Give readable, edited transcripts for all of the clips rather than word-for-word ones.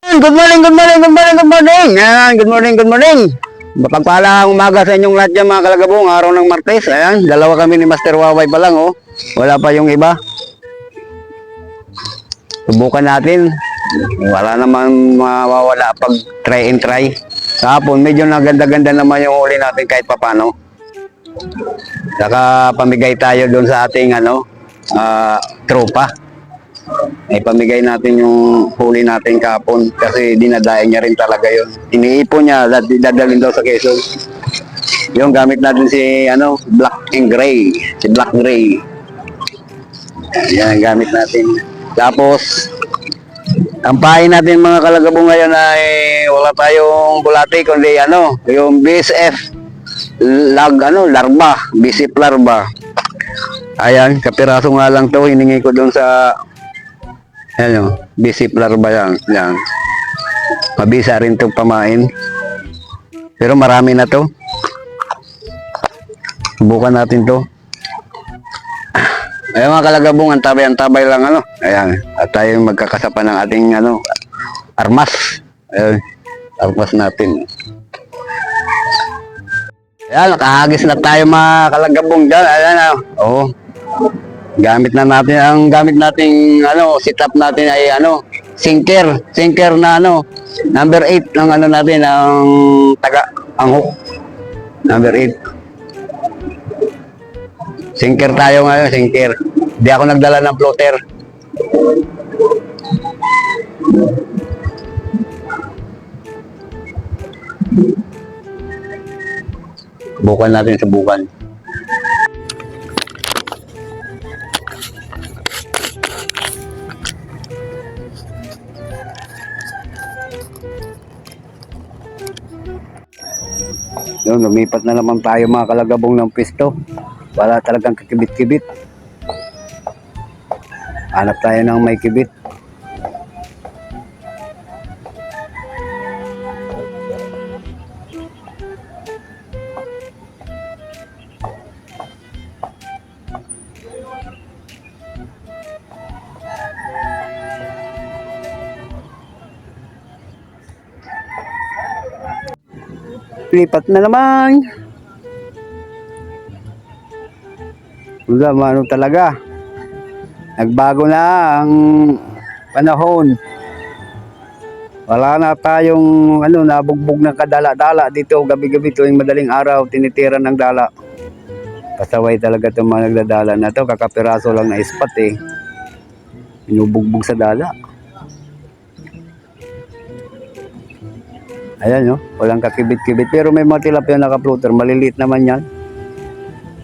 Good morning, good morning, good morning, good morning. Ayan, good morning, good morning. Mapagpalang umaga sa inyong lahat dyan mga kalagabong. Araw ng Martes. Ayan, dalawa kami ni Master Waway pa lang oh. Wala pa yung iba. Subukan natin. Wala naman mawawala pag try and try. Kahapon medyo naganda-ganda naman yung huli natin kahit papano. Saka pamigay tayo doon sa ating tropa. Ay pamigay natin yung huli natin kahapon kasi dinadayan niya rin talaga yun. Iniipon niya, dadalhin daw sa Quezon. Yung gamit natin si Black and Gray. Si Black Gray. Yan ang gamit natin. Tapos, ang pahay natin mga kalagabong ngayon ay wala tayong bulate kundi yung BSF larva, BSF larva. Ayan, kapiraso nga lang to, hiningi ko doon sa BSF larva yan. Yan. Mabisa rin to pamain. Pero marami na to. Subukan natin to. Ayan mga kalagabong, antabay lang Ayan, at tayo magkakasapa ng ating armas. Ayan, armas natin. Ayan, nakahagis na tayo mga kalagabong dyan. Ayan gamit na natin, ang gamit nating setup natin ay sinker na number 8 ng natin, ang hook. Number 8. Sinker tayo ngayon, sinker. Di ako nagdala ng floater. Subukan natin, subukan. Yun, lumipat na naman tayo mga kalagabong ng pisto. Wala talagang kikibit-kibit. Hanap tayo ng may kibit. Lipat na naman. Ano talaga. Nagbago na ang panahon. Wala na tayong nabugbog ng kadala-dala dito gabi-gabi tuwing madaling araw tinitira ng dala. Pasaway talaga itong mga nagdadala na to. Kakapiraso lang na ispat inubugbog sa dala. Ayan walang kakibit-kibit. Pero may mga tilapia naka-floater. Maliliit naman yan.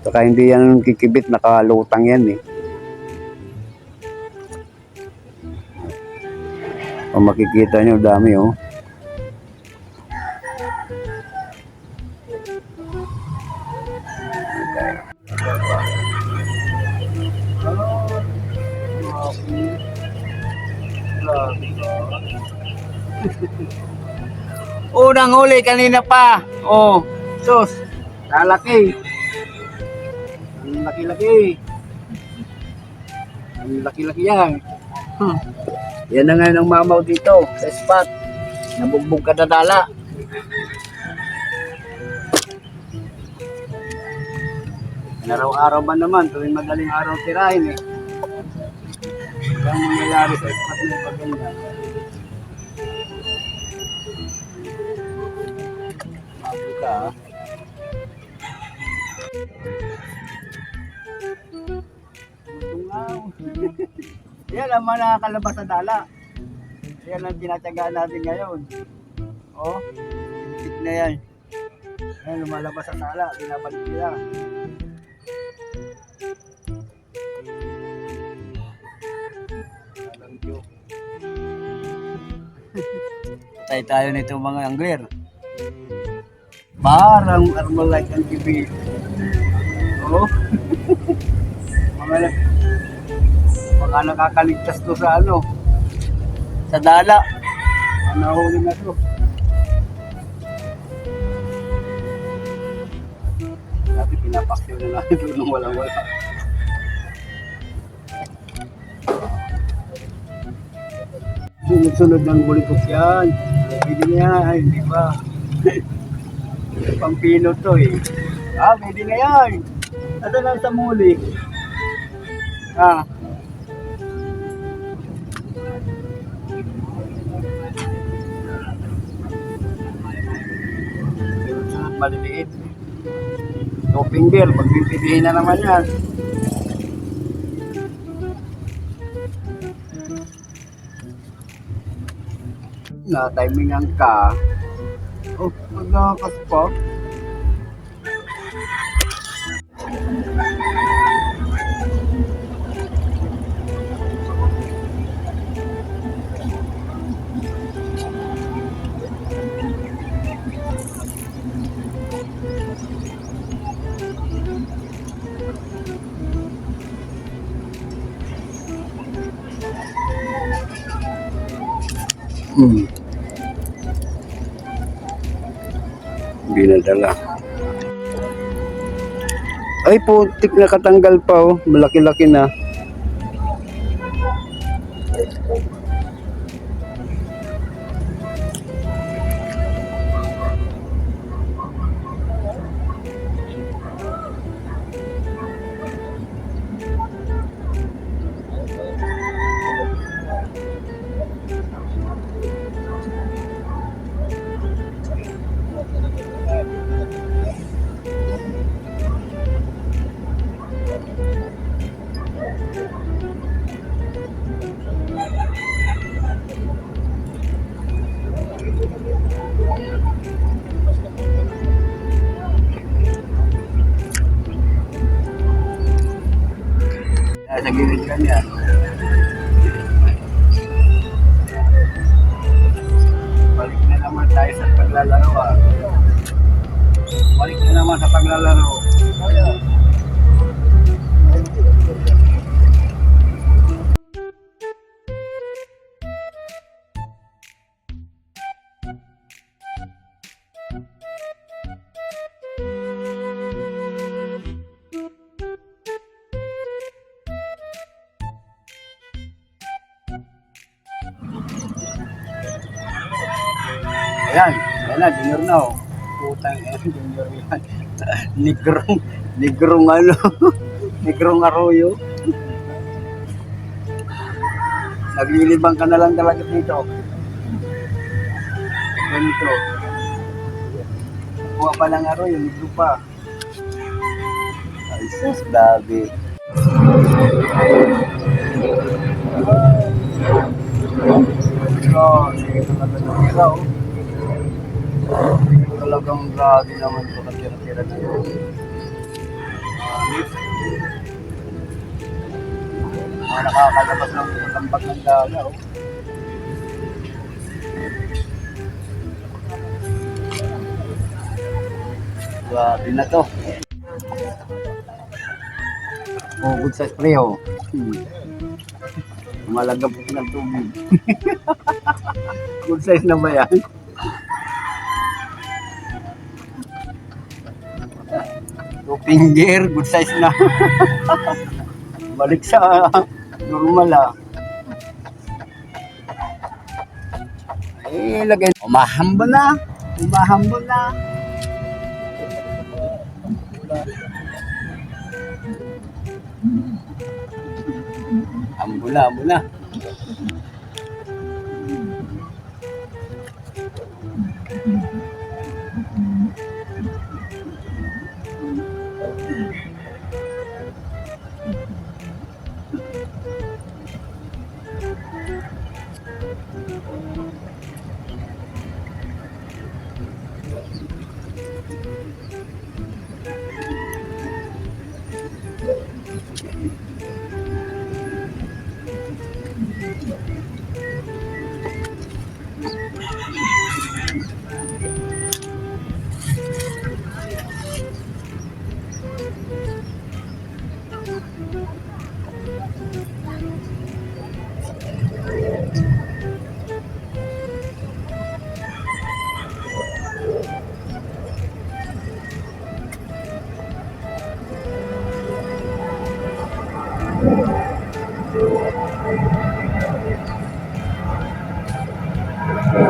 Saka hindi yan kikibit. Nakalutang yan Kung makikita nyo, dami Unang huli kanina pa. Sus. Lalaki. Ang laki-laki. Ang laki-laki yan. Yan na nga ng mamaw dito sa spot. Nabugbog kadadala. Araw-araw ba naman tuwing madaling araw tirahin Ang mangyayari sa spot na paganda. Yan ang mga nakakalabas sa dala. Yan ang tinatyagaan natin ngayon. Tip na yan. Yan, lumalabas sa dala. Binabalik nila. Patay tayo nito mga angler. Parang Armalite ang TV. Mga nakakaligtas to sa sa dala. Nahuli na to. Dati pinapakyo na natin doon nung walang-wala. Sunod-sunod ng bulikok yan. Pwede na yan, di ba? Pampino to eh. Pwede na yan. Ito na sa muli. Ah, sunod maliliit. Two finger, pagpipidihin na naman yan. Na-timingan ka. Oh, magkakas pa. Hindi nadala. Ay, putik na katanggal pa oh. Malaki-laki na. Sa gilid ka niya. Balik na naman tayo sa paglalaro ah. Balik na naman sa paglalaro. Ayan, ayan na, junior na oh. Putang yan, junior yan. Negrong ano, negrong arroyo. Naglilibang ka na lang talaga dito. Ganito. Kuha pa ng arroyo, negro pa. Ay, sus, dabi. Sige talaga ng tira oh. Talagang grabe naman ito katira-tira na yun. Nakakalabas ng tambak ng daga oh. Grabe na to. Oh, good size pre oh. Malagap ng tubig. Good size na ba yan? Two finger, good size na. Balik sa normal ah. Eh, lagay. Umahambol na. Umahambol na. Ambula, ambula. Boom,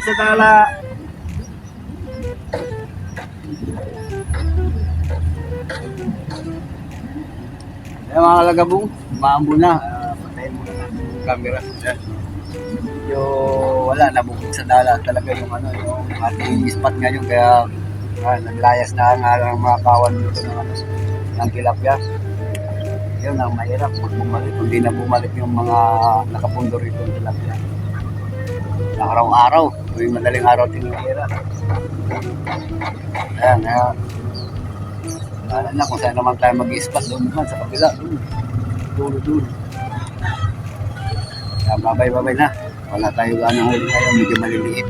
sa tala. Ayan mga kalagabong, maambo na. Patayin mo na yung camera. Ayan. Medyo wala, nabukod sa dala talaga yung ano, yung ating spot ngayon. Kaya naglayas na ang mga kawan dito ng, ano, ng tilapia. Yun ang mahirap pag bumalik. Kung di na bumalik yung mga nakapundo rito ng tilapia. Araw-araw, tuwing madaling araw tinitira. Ayan, ayan. Alam na kung saan naman tayo mag-i-spot doon naman sa kabila. Dulo. Babay na. Wala tayo ganang huli ngayon, medyo maliliit.